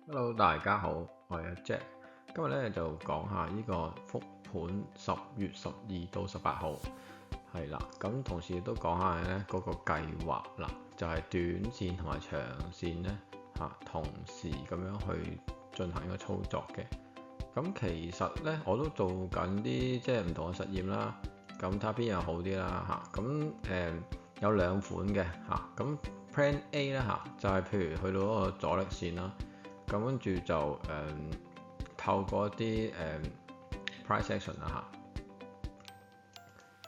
Hello，大家好，我係阿 Jack。今日咧就講下呢個復盤10月12到18號係啦。咁同時亦都講下咧嗰個計劃啦，就係短線同埋長線咧同時咁樣去進行一個操作嘅。咁其實咧我都做緊啲即係唔同嘅實驗啦。咁睇下邊樣好啲啦咁有兩款嘅咁 Plan A 咧就係譬如去到嗰個阻力線啦。咁跟住就透過一啲price action 啦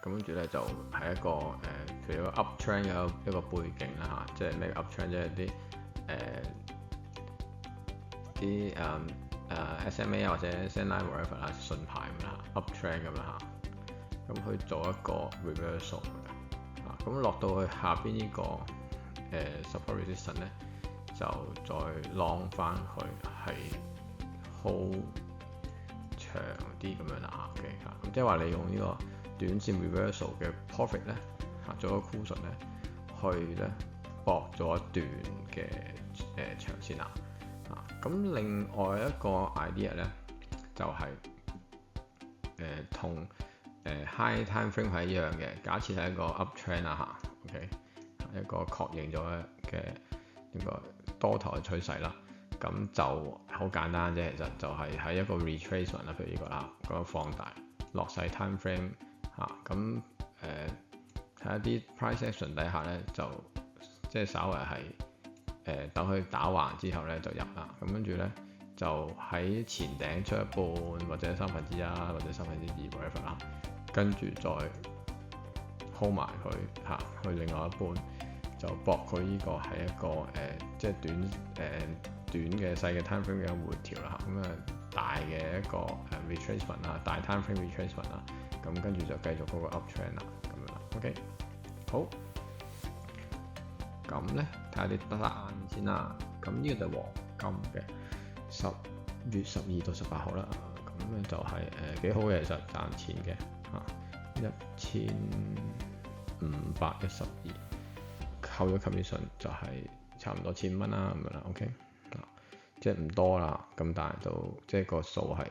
咁跟住咧就係一個譬如一個 uptrend 嘅一個背景啦即係咩 uptrend 即係啲SMA 或者 Sendline whatever 啦，順牌咁啦 uptrend 咁啦咁去做一個 reversal 嘅咁落到去下邊呢個support resistance 咧。就再 long 翻佢係 hold 長啲咁樣啦咁即係話你用呢個短線 reversal 嘅 profit 咧做一個 cushion 咧去咧搏咗一段嘅長線啦咁另外一個 idea 咧就係同high time frame 係一樣嘅，假設係一個 uptrend 啦OK 一個確認咗嘅呢個多頭嘅趨勢啦，咁就好簡單啫，其實就係喺一個 retracement 啦，譬如呢個啦，咁樣放大落細 time frame 咁喺一啲 price action 底下咧，就即係稍為係等佢打橫之後咧就入啦，咁跟住咧就喺前頂出一半或者1/3或者2/3 whatever 啦，跟住再 hold 埋佢去另外一半。就搏佢呢個係一個即係短嘅細嘅 time frame 嘅回調啦咁大嘅一個retracement 啦，大 time frame retracement 啦，咁跟住就繼續嗰個 uptrend 啦咁樣啦 OK 好，咁咧睇下啲答案先啦，咁呢個就係黃金嘅10月12到18號啦，咁咧就係幾好嘅，其實賺錢嘅1512。扣咗 commission 就係差唔多1000蚊啦咁樣啦 ，OK 即係唔多啦，咁但係就即係個數係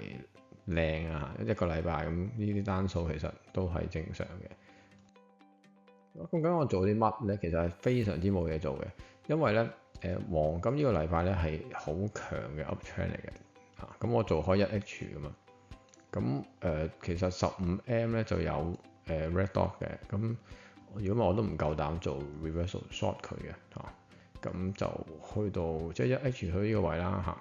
靚一個禮拜咁呢啲單數其實都係正常嘅。咁究竟我做啲乜咧？其實係非常之冇嘢做嘅，因為咧黃金呢個禮拜咧係好強嘅 uptrend 嚟嘅咁我做開1H 噶嘛，咁其實15M 咧就有red dot 嘅咁。如果我都唔夠膽做 reversal short 佢嘅咁就去到即係1H 去呢個位啦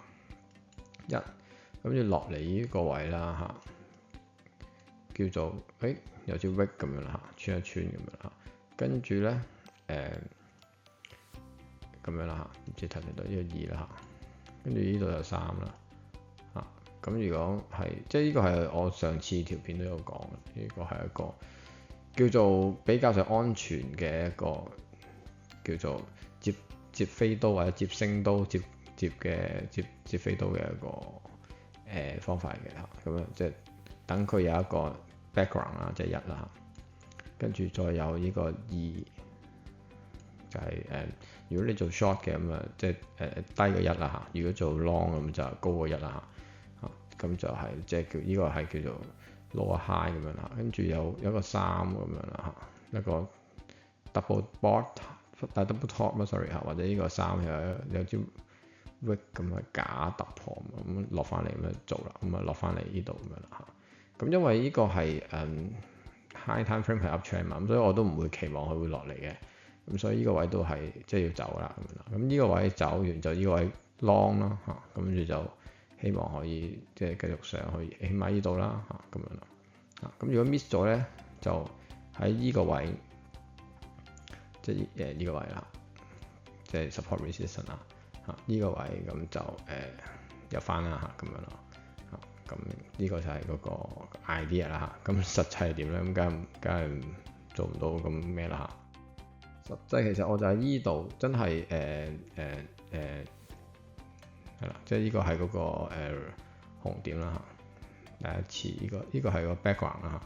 咁要落嚟呢個位啦叫做有支 wick 咁樣啦穿一穿咁樣啦，跟住咧咁樣啦唔知睇唔睇到呢個2啦跟住呢度有3啦咁如果係即係呢個係我上次條片都有講嘅，呢個係一個叫做比較上安全嘅一個叫做接飛刀或者接升刀接飛刀嘅一個方法嚟嘅咁樣即係等佢有一個 background 啦，即係1啦跟住再有呢個2就係如果你做 short 嘅咁即係低過1啦如果做 long 咁就高過1啦咁就係即係叫呢個係叫做lower high 咁樣啦，跟住有一個3咁樣啦一個 double double top sorry 或者呢個3有支 wick 咁嘅假突破咁落翻嚟咁樣做啦，咁落翻嚟呢度咁樣啦咁因為呢個係high time frame 係 uptrend 嘛，咁所以我都唔會期望佢會落嚟嘅，咁所以呢個位都係即係要走啦咁樣啦，咁呢個位走完就呢個位 long 啦咁跟住就希望可以即係繼續上去，起碼呢度啦咁樣啦咁如果 miss 咗咧，就喺呢個位，即係呢個位啦，即係 support resistance 啦呢個位咁就入翻啦咁樣咯咁呢個就係嗰個 idea 啦咁實際係點咧？咁梗係做唔到咁咩啦實際其實我就喺呢度真係係啦，即係呢個係嗰個紅點啦第一次呢個係個 background 啦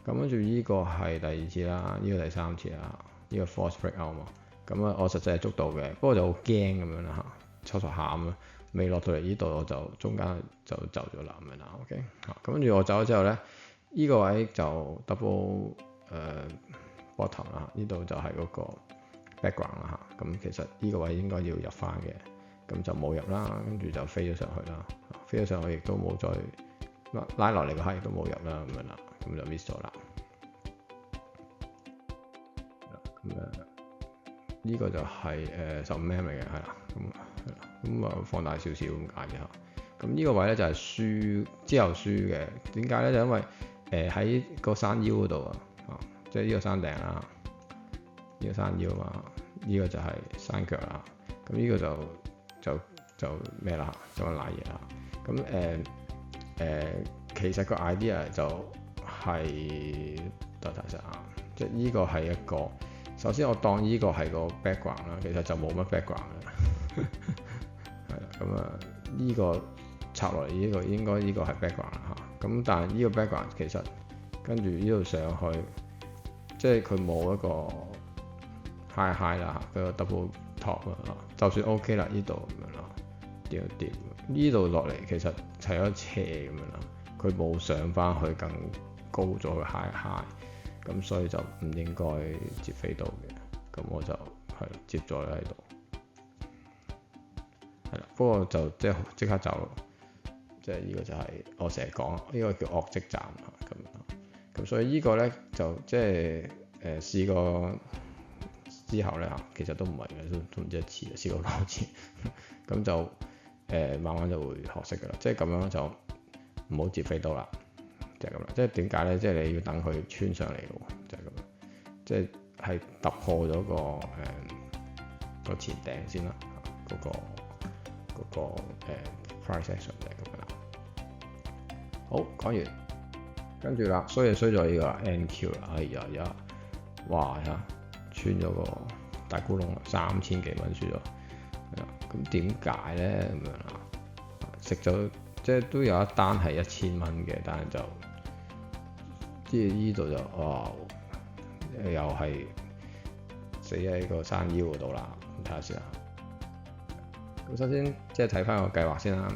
咁跟住呢個係第2次啦，呢個第3次啦，呢個 false breakout 嘛，咁我實際係捉到嘅，不過就好驚咁樣啦初初喊啦，未落到嚟呢度，我就中間就走咗啦咁樣啦。OK 嚇，咁跟住我走咗之後咧，呢個位就 double bottom 啦，呢度就係嗰個 background 啦嚇。咁其實呢個位應該要入翻嘅，咁就冇入啦，跟住就飛咗上去啦，飛咗上去亦都冇再拉落嚟個黑亦都冇入啦咁樣啦，咁就 miss 咗啦。咁呢個就係15 mm 嚟嘅，係啦，咁放大少少咁解嘅嚇。咁呢個位咧就係輸之後輸嘅，點解咧？就因為喺個山腰嗰度啊，即係呢個山頂啦，呢個山腰嘛，呢個就係山腳啦。咁呢個就咩啦？就瀨嘢啦。咁其實個 idea 就係得睇下啊，即係呢個係一個。首先我當呢個係個 background 啦，其實就冇乜 background 嘅，係啦，咁呢個插落嚟呢個應該呢個係 background 啦嚇，咁但係呢個 background 其實跟住呢度上去，即係佢冇一個 high 啦嚇，佢個 double top 啊，就算 OK 啦呢度咁樣啦，跌一跌，呢度落嚟其實係一斜咁樣啦，佢冇上翻去更高咗嘅 high。咁所以就唔應該接飛到嘅，咁我就係接咗喺度，係啦。不過就即刻走咯，即係呢個就係我成日講，呢個叫惡跡站咁所以呢個咧就即係試過之後咧嚇，其實都唔係嘅，都唔知一次，試過多次，咁就慢慢就會學識㗎啦，即係咁樣就唔好接飛到啦。就係咁啦，即係點解咧？即係你要等佢穿上嚟咯，就係咁啦。即係突破咗個前頂先啦，嗰個price action 就係咁啦。好，講完，跟住啦，衰咗呢個 NQ 啦，哎呀，哇呀，穿咗個大咕窿，3000幾蚊輸咗，咁點解咧？咁樣啦，食咗即係都有一單係1000蚊嘅，但係就即係呢度就哇，又係死喺個山腰嗰度啦。咁睇下先啦。咁首先即係睇翻個計劃先啦。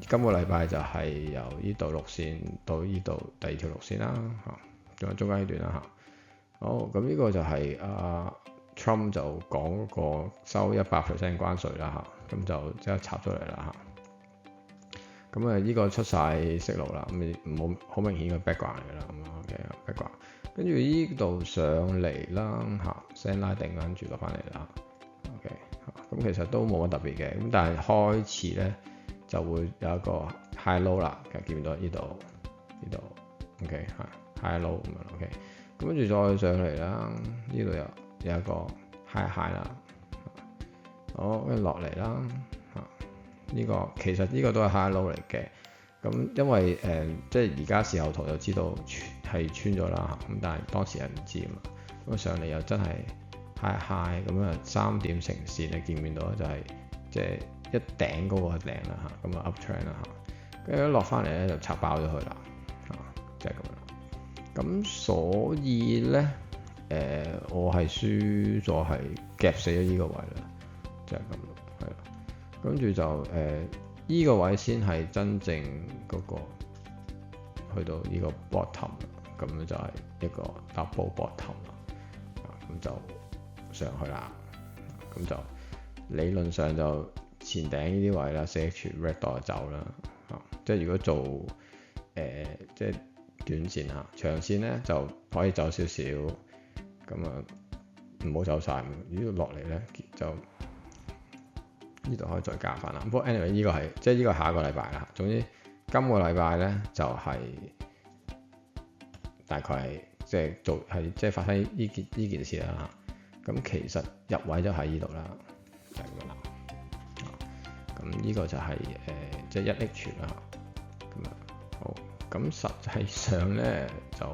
今個禮拜就係由呢度綠線到呢度第二條綠線啦，嚇，仲有中間呢段啦，嚇。好，咁呢個就係Trump 就講嗰個收100% 關稅啦，嚇，咁就即刻插咗嚟啦，嚇。咁呢個出晒息路啦，咁冇好明顯嘅 background 嚟㗎啦，咁 OK background。跟住呢度上嚟啦，嚇 send line 定跟住落翻嚟啦 ，OK 嚇。咁其實都冇乜特別嘅，咁但係開始咧就會有一個 high low 啦，見唔到呢度 OK 嚇 high low 咁樣 OK。咁跟住再上嚟啦，呢度有一個 high 啦，好跟住落嚟啦。呢個其實呢個都係 high low 嚟嘅，咁因為即係而家時候圖就知道係穿咗啦，咁但係當時係唔知啊嘛，咁上嚟又真係 high 咁啊3點成線你見唔見到就係即係一頂嗰個頂啦嚇，咁啊 up trend 啦嚇，跟住落翻嚟咧就插爆咗佢啦，即係咁樣。咁所以咧我係輸咗係夾死咗呢個位啦，即係咁咯，係啦。跟住就依個位先係真正嗰個去到呢個 bottom，咁樣就係一個 double bottom 啦，咁就上去啦，咁就理論上就前頂呢啲位啦，4H red dot 就走啦，即係如果做即係短線嚇，長線咧就可以走少少，咁啊唔好走晒，如果落嚟咧就。呢度可以再加翻啦。不過 anyway 呢個係即係呢個下個禮拜啦。總之今個禮拜咧就係、是、大概係即係做係即係發生呢件事啦。咁其實入位就喺呢度啦，就係咁啦。咁呢個就係即係1H啦。咁啊好，咁實際上咧就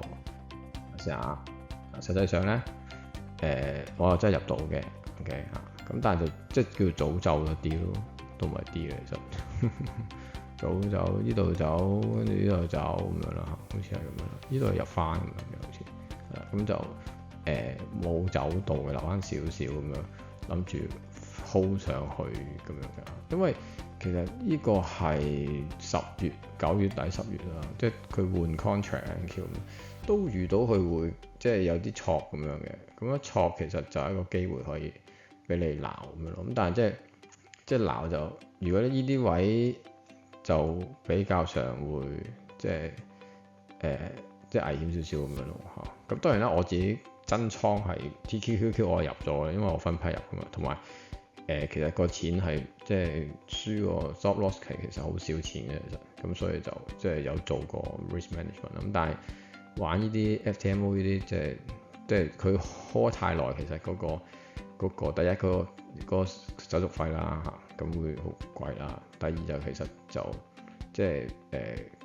試下，實際上咧我又真係入到嘅 ，OK 嚇。咁但係就即係叫早走咗啲咯，都唔係啲嘅其實。早走呢度走，跟住呢度走咁樣啦，好似係咁樣啦。呢度入翻咁樣嘅好似，咁就冇走到嘅，留翻少少咁樣，諗住 hold 上去咁樣嘅。因為其實呢個係9月底10月啦，即係佢換 contract NQ 都遇到佢會即係有啲錯咁樣嘅。咁一錯其實就係一個機會可以俾你鬧咁樣咯。咁但係即係鬧就，如果呢啲位就比較上會即係即係危險少少咁樣咯嚇。咁當然啦，我自己真倉係 TQQQ 我入咗嘅，因為我分批入㗎嘛，同埋其實個錢係即係輸個 stop loss 其實好少錢嘅其實，咁所以就即係有做過 risk management 咁，但係玩呢啲 FTMO 呢啲即係佢 hold 太耐，其實嗰個第一個手續費啦嚇，咁會好貴啦。第二就其實就即係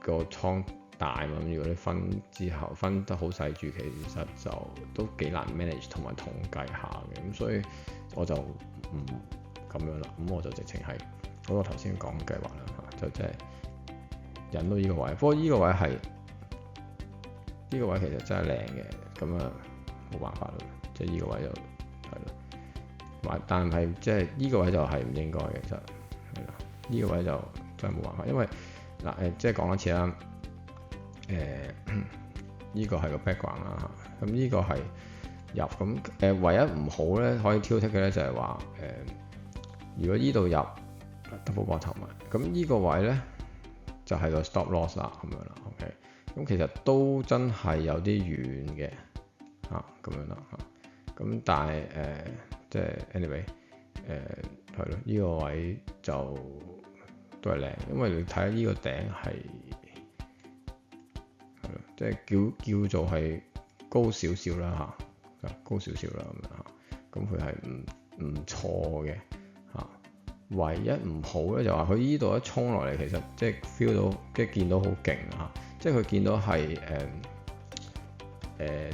個倉大嘛，如果你分之後分得好細注，其實就都幾難 manage 同埋統計下嘅，咁所以我就唔咁樣啦。咁我就直情係嗰個頭先講嘅計劃啦嚇，就即係引到呢個位。不過呢個位係呢個位其實真係靚嘅，咁啊冇辦法咯，即係呢個位就係咯。但係即係呢個位就係唔應該嘅，其實係啦。呢個位就真係冇辦法，因為嗱即係講一次啦。呢個係個 background 啦，咁呢個係入咁唯一唔好咧可以挑剔嘅咧就係話如果呢度入 double bottom 咁呢個位咧就係個 stop loss 啦咁樣啦 ，OK， 咁其實都真係有啲遠嘅咁樣啦咁但係即係 anyway 係咯，呢個位就都係靚，因為你睇下呢個頂係。即係叫做係高少少啦嚇，高少少啦咁樣嚇，咁佢係唔錯嘅嚇。唯一唔好咧就話佢依度一衝落嚟，其實即係 feel 到即係見到好勁嚇，即係佢見到係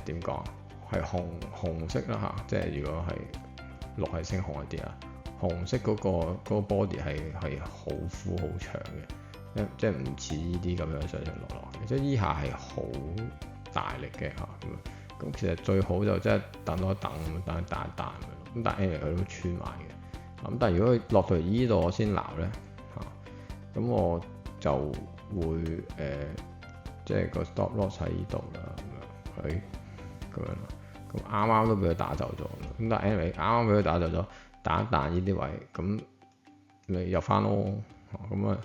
點講係紅色啦嚇，即係如果係綠係升紅一啲啊，紅色嗰個 body 係好闊好長嘅。即係唔似呢啲咁樣上上落落嘅，即係依下係好大力嘅嚇咁其實最好就即係等多一等一彈咁但係 anyway 佢都穿埋嘅。咁但係如果佢落到嚟依度我先鬧咧咁我就會即係個 stop loss 喺依度啦咁樣咯。咁啱啱都俾佢打走咗咁但係 anyway 啱啱俾佢打走咗，彈一彈呢啲位咁你入翻咯咁啊。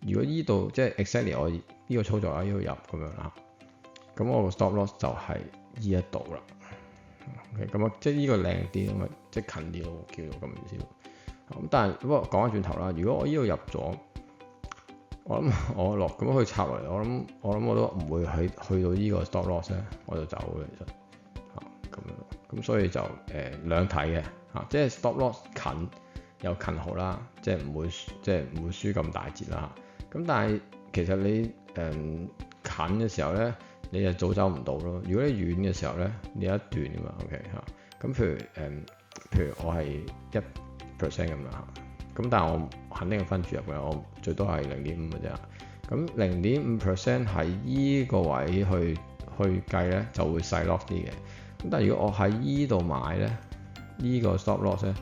如果依度即係 exactly 我呢個操作喺呢度入咁樣啦，咁我個 stop loss 就係呢一度啦。OK，咁啊即係呢個靚啲咁啊，即係近啲咯，叫做咁意思。咁但係不過講翻轉頭啦，如果我呢度入咗，我諗我落咁樣去插落嚟，我諗我都唔會去到呢個 stop loss 咧，我就走嘅其實咁樣。咁所以就兩睇嘅即係 stop loss 近有近好啦，即係唔會輸咁大截啦。咁但係其實你近嘅時候咧，你就早走唔到咯。如果你遠嘅時候咧，你有一段㗎嘛 ，OK 咁譬如我係1% 咁樣咁但係我肯定係分注入嘅，我最多係0.5嘅啫。咁0.5% 喺依個位去計咧，就會細 loss 啲嘅。咁但係如果我喺依度買咧，依個 stop loss 咧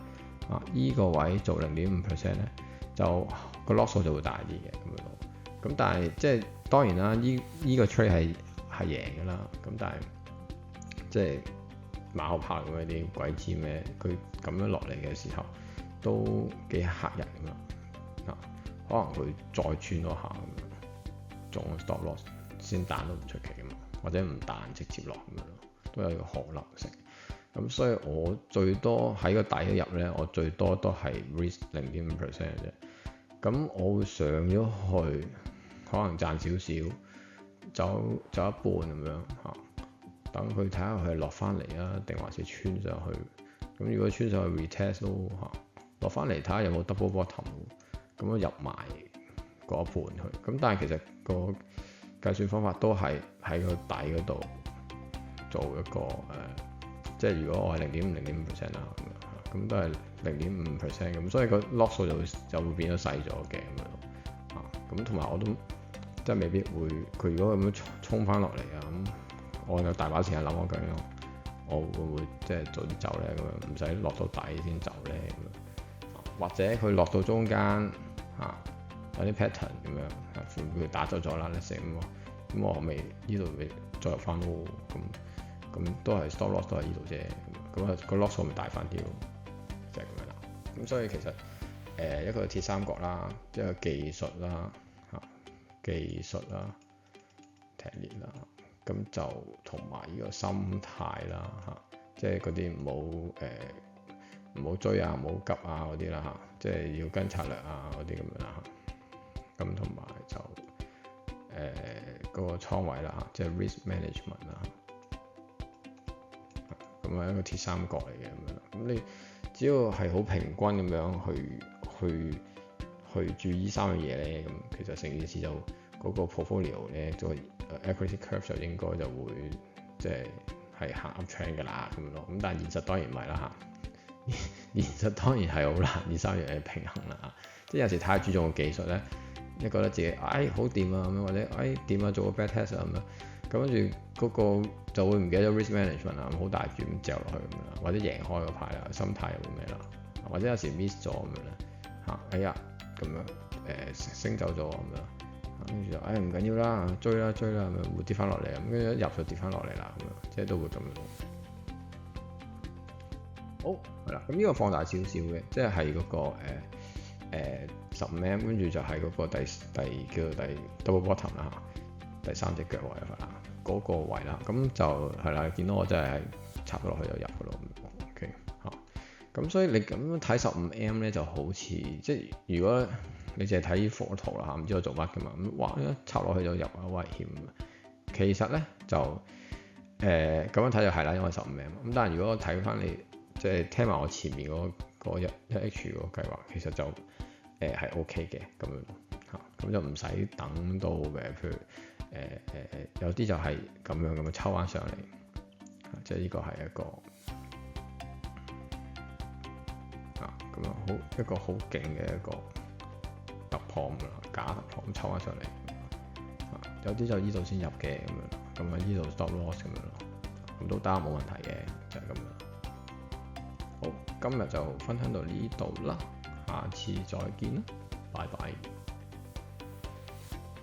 依個位做0.5% 咧，就個 loss 數就會大啲嘅咁樣咯。咁但係即係當然啦，依個 trade 係贏㗎啦。咁但係即係馬後炮咁啲鬼知咩？佢咁樣落嚟嘅時候都幾嚇人㗎嘛。可能佢再穿多下咁樣，中 stop loss 先彈都唔出奇㗎嘛，或者唔彈直接落咁樣咯，都有個可能性。咁所以我最多喺個底入咧，我最多都係 risk 0.5% 嘅啫。咁我會上咗去，可能賺少少，走一半咁樣等佢睇下佢係落翻嚟啊，定還是穿上去。咁如果穿上去 retest 咯落翻嚟睇下有冇 double bottom，咁我入埋嗰一半去。咁但係其實個計算方法都係喺個底嗰度做一個即係如果我係0.5% 啦咁都係0.5%咁，所以個 loss 數就會變咗細咗嘅咁樣咁同埋我都即係未必會佢如果咁樣衝翻落嚟咁我有大把時間諗我究竟我會唔會即係早啲走咧咁樣，唔使落到底先走咧咁樣或者佢落到中間有啲 pattern 咁樣佢打走咗啦，你成咁我未呢度未再入翻咯，咁都係 stop loss 都係呢度啫，咁個 loss 數咪大翻啲咯，就係咁樣啦。咁所以其實一個鐵三角啦，即係技術啦技術啦 technique 啦，咁就同埋呢個心態啦即係嗰啲唔好追唔好急嗰啲啦即係要跟策略嗰啲咁樣啦咁同埋就嗰個倉位啦即係 risk management 啦咁係一個鐵三角嚟嘅咁樣。咁你只要係好平均咁樣去注意三樣嘢咧，咁其實成件事就嗰個 portfolio 咧，個 equity curve 就應該就會即係行 up trend 㗎啦咁樣咯。咁但係現實當然唔係啦現實當然係好難呢三樣嘢平衡啦即係有時太注重個技術咧，你覺得自己好掂咁樣，或者掂做個 back test 咁樣，咁跟住嗰個就會唔記得咗 risk management 好大注咁掉落去咁樣，或者贏開個牌啦，心態又會咩啦，或者有時 miss 咗咁樣咧咁樣升走咗咁樣，跟住就唔緊要啦，追啦咁樣會跌翻落嚟咁，跟住一入就跌翻落嚟啦咁樣，即係都會咁樣。好係啦，咁呢個放大少少嘅，即係嗰個15mm，跟住就係嗰個第叫做第 double bottom 啦第三隻腳位啦，嗰個位啦，咁就係啦，見到我真係插咗落去就入嘅咯。OK 咁所以你咁樣睇15mm咧，就好似即係如果你淨係睇火圖啦唔知我做乜嘅嘛，咁哇一插落去就入危險。其實咧就咁樣睇就係啦，因為15mm。咁但係如果我睇翻你即係聽埋我前面嗰個1H 嗰個計劃，其實就係 OK 嘅咁樣咁就唔使等到譬如有啲就係咁樣抽翻上嚟，即係呢個係一個咁樣一個好勁嘅一個突破咁啦，假突破咁抽翻上嚟。有啲就依度先入嘅咁樣，咁喺依度 stop loss 咁樣咯，咁都得冇問題嘅，就係咁樣。好，今日就分享到呢度啦，下次再見啦，拜拜。